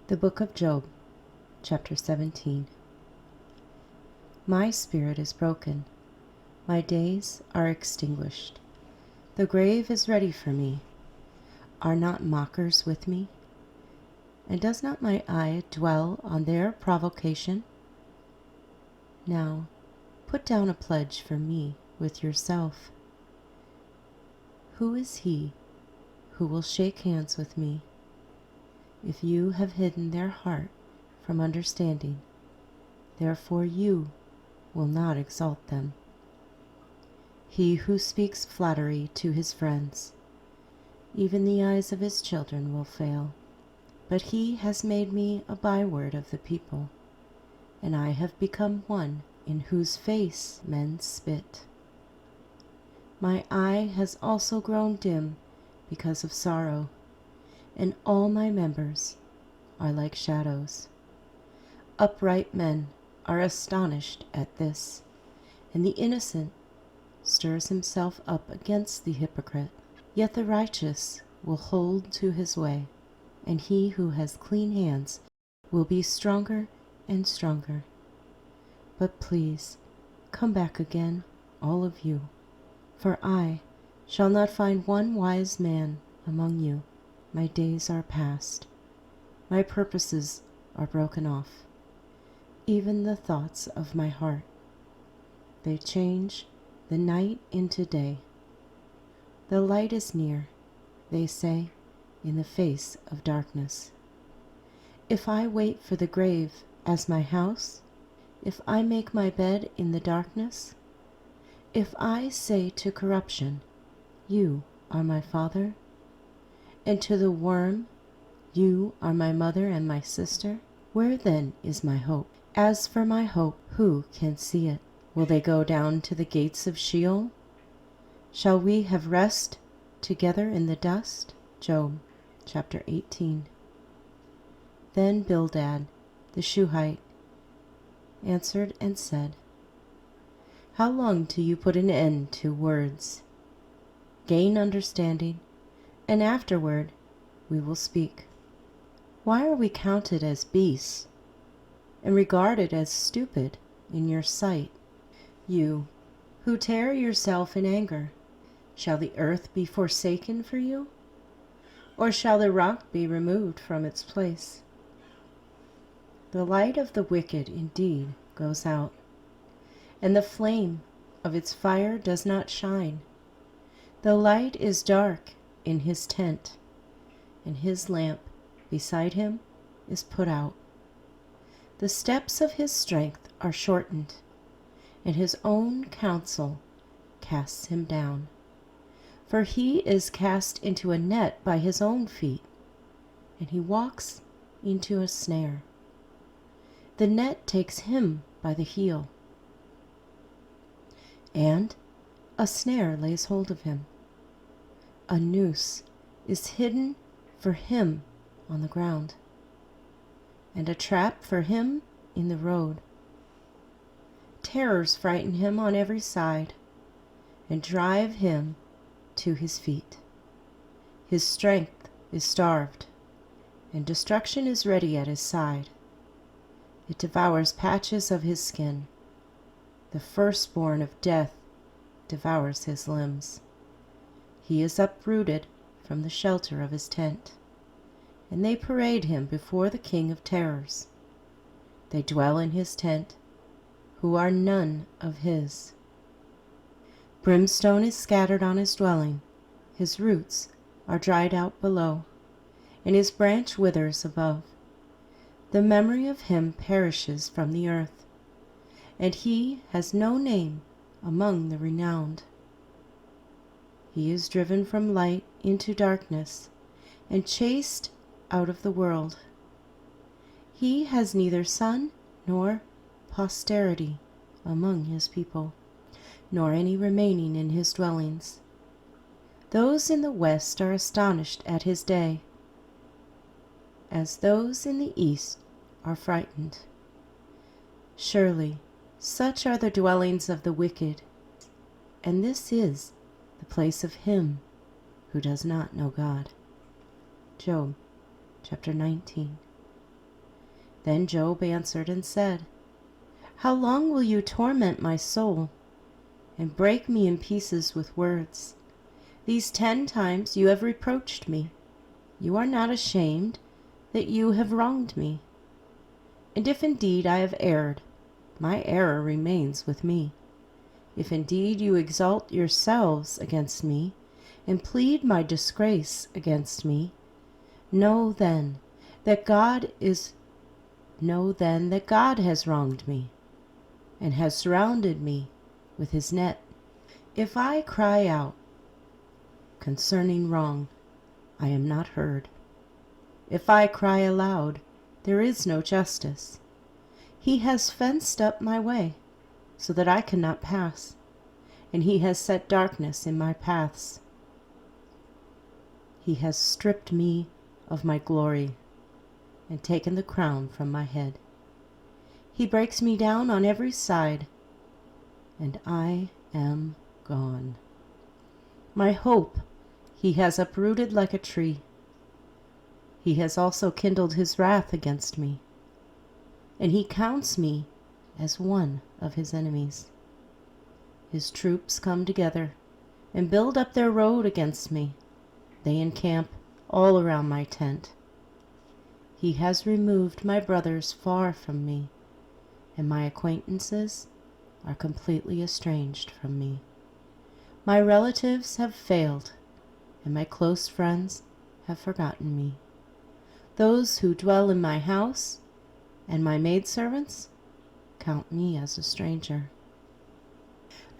The Book of Job, chapter 17. My spirit is broken. My days are extinguished. The grave is ready for me. Are not mockers with me? And does not my eye dwell on their provocation? Now, put down a pledge for me with yourself. Who is he who will shake hands with me? If you have hidden their heart from understanding, therefore you will not exalt them. He who speaks flattery to his friends, even the eyes of his children will fail. But he has made me a byword of the people, and I have become one in whose face men spit. My eye has also grown dim because of sorrow, and all my members are like shadows. Upright men are astonished at this, and the innocent stirs himself up against the hypocrite. Yet the righteous will hold to his way, and he who has clean hands will be stronger and stronger. But please, come back again, all of you, for I shall not find one wise man among you. My days are past. My purposes are broken off, even the thoughts of my heart. They change the night into day. The light is near, they say, in the face of darkness. If I wait for the grave as my house, if I make my bed in the darkness, if I say to corruption, you are my father, and to the worm, you are my mother and my sister, where then is my hope? As for my hope, who can see it? Will they go down to the gates of Sheol? Shall we have rest together in the dust? Job chapter 18. Then Bildad the Shuhite answered and said, How long do you put an end to words? Gain understanding, and afterward we will speak. Why are we counted as beasts and regarded as stupid in your sight? You who tear yourself in anger, shall the earth be forsaken for you? Or shall the rock be removed from its place? The light of the wicked indeed goes out, and the flame of its fire does not shine. The light is dark in his tent, and his lamp beside him is put out. The steps of his strength are shortened, and his own counsel casts him down. For he is cast into a net by his own feet, and he walks into a snare. The net takes him by the heel, and a snare lays hold of him. A noose is hidden for him on the ground, and a trap for him in the road. Terrors frighten him on every side, and drive him to his feet. His strength is starved, and destruction is ready at his side. It devours patches of his skin. The firstborn of death devours his limbs. He is uprooted from the shelter of his tent, and they parade him before the king of terrors. They dwell in his tent, who are none of his. Brimstone is scattered on his dwelling, his roots are dried out below, and his branch withers above. The memory of him perishes from the earth, and he has no name among the renowned. He is driven from light into darkness, and chased out of the world. He has neither son nor posterity among his people, nor any remaining in his dwellings. Those in the west are astonished at his day, as those in the east are frightened. Surely such are the dwellings of the wicked, and this is the place of him who does not know God. Job chapter 19. Then Job answered and said, How long will you torment my soul and break me in pieces with words? These 10 times you have reproached me. You are not ashamed that you have wronged me. And if indeed I have erred, my error remains with me. If indeed you exalt yourselves against me and plead my disgrace against me, know then that God has wronged me and has surrounded me with his net. If I cry out concerning wrong, I am not heard. If I cry aloud, there is no justice. He has fenced up my way so that I cannot pass, and he has set darkness in my paths. He has stripped me of my glory and taken the crown from my head. He breaks me down on every side, and I am gone. My hope he has uprooted like a tree. He has also kindled his wrath against me, and he counts me as one of his enemies. His troops come together and build up their road against me. They encamp all around my tent. He has removed my brothers far from me, and my acquaintances are completely estranged from me. My relatives have failed, and my close friends have forgotten me. Those who dwell in my house and my maidservants count me as a stranger.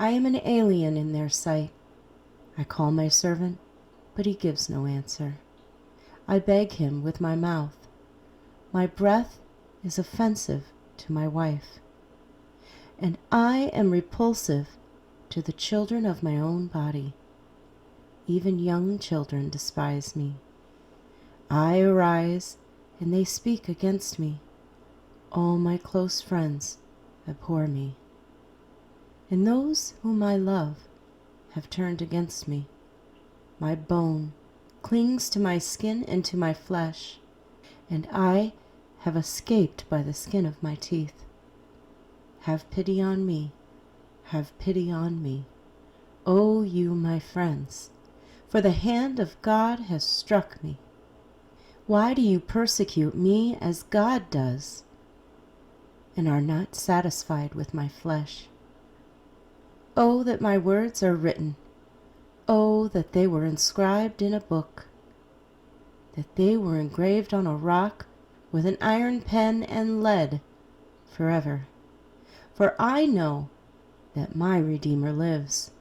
I am an alien in their sight. I call my servant, but he gives no answer. I beg him with my mouth. My breath is offensive to my wife, and I am repulsive to the children of my own body. Even young children despise me. I arise, and they speak against me. All my close friends abhor me, and those whom I love have turned against me. My bone clings to my skin and to my flesh, and I have escaped by the skin of my teeth. Have pity on me, have pity on me, O you my friends, for the hand of God has struck me. Why do you persecute me as God does, and are not satisfied with my flesh? Oh, that my words are written. Oh, that they were inscribed in a book, that they were engraved on a rock with an iron pen and lead forever. For I know that my Redeemer lives,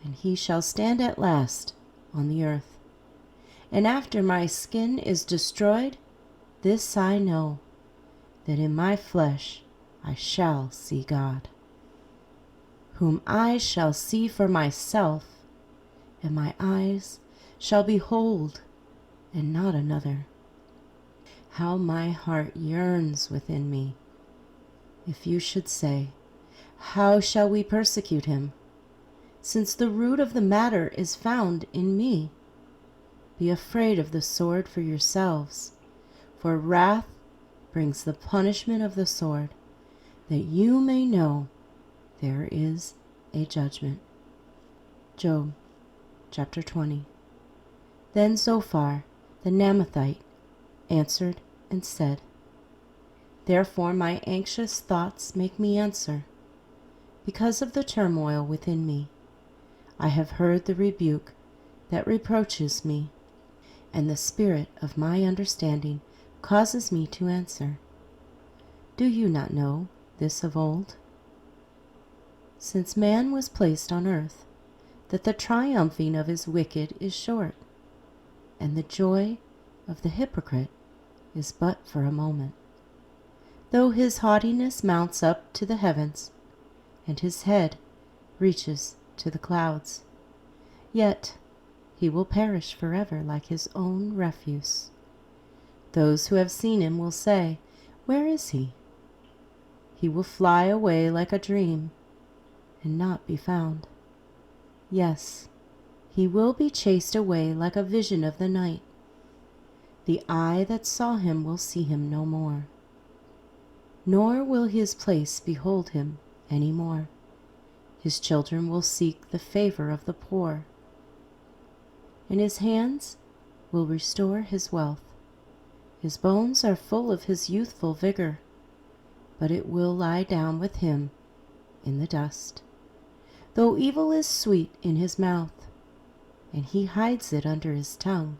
and he shall stand at last on the earth. And after my skin is destroyed, this I know, that in my flesh I shall see God, whom I shall see for myself, and my eyes shall behold, and not another. How my heart yearns within me. If you should say, How shall we persecute him? Since the root of the matter is found in me. Be afraid of the sword for yourselves, for wrath brings the punishment of the sword, that you may know there is a judgment. Job chapter 20. Then Zophar the Naamathite answered and said, Therefore my anxious thoughts make me answer, because of the turmoil within me. I have heard the rebuke that reproaches me, and the spirit of my understanding causes me to answer. Do you not know this of old? Since man was placed on earth, that the triumphing of his wicked is short, and the joy of the hypocrite is but for a moment. Though his haughtiness mounts up to the heavens, and his head reaches to the clouds, yet he will perish forever like his own refuse. Those who have seen him will say, Where is he? He will fly away like a dream, and not be found. Yes, he will be chased away like a vision of the night. The eye that saw him will see him no more. nor will his place behold him any more. His children will seek the favor of the poor, and his hands will restore his wealth. His bones are full of his youthful vigor, but it will lie down with him in the dust. Though evil is sweet in his mouth, and he hides it under his tongue,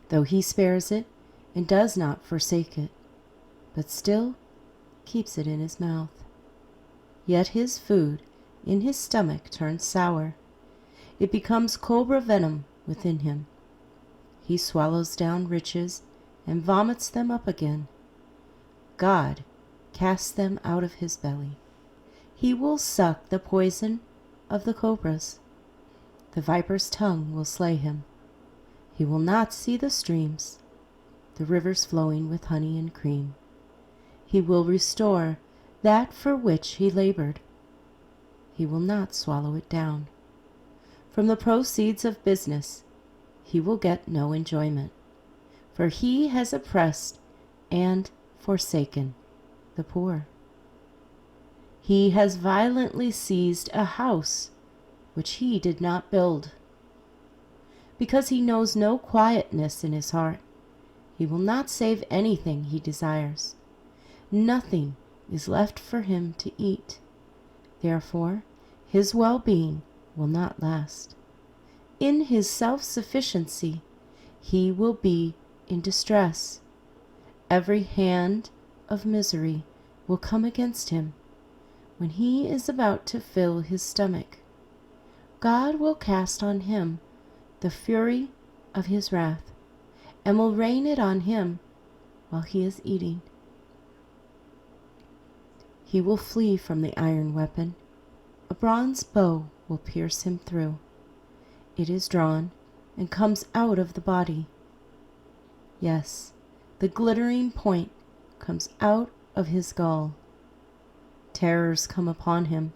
though he spares it and does not forsake it, but still keeps it in his mouth, yet his food in his stomach turns sour. It becomes cobra venom within him. He swallows down riches and vomits them up again. God casts them out of his belly. He will suck the poison of the cobras. The viper's tongue will slay him. He will not see the streams, the rivers flowing with honey and cream. He will restore that for which he labored. He will not swallow it down. From the proceeds of business he will get no enjoyment, for he has oppressed and forsaken the poor. He has violently seized a house which he did not build. Because he knows no quietness in his heart, he will not save anything he desires. Nothing is left for him to eat. Therefore, his well-being will not last. In his self-sufficiency, he will be in distress. Every hand of misery will come against him when he is about to fill his stomach. God will cast on him the fury of his wrath, and will rain it on him while he is eating. He will flee from the iron weapon. A bronze bow will pierce him through. It is drawn and comes out of the body. Yes, the glittering point comes out of his gall. Terrors come upon him.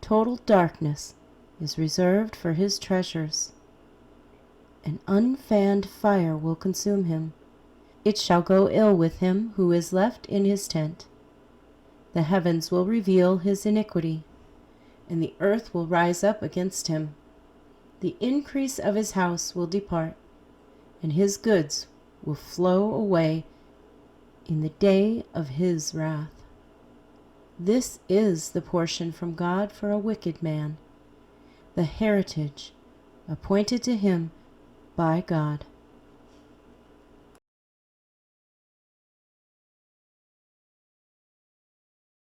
Total darkness is reserved for his treasures. An unfanned fire will consume him. It shall go ill with him who is left in his tent. The heavens will reveal his iniquity, and the earth will rise up against him. The increase of his house will depart, and his goods will flow away in the day of his wrath. This is the portion from God for a wicked man, the heritage appointed to him by God.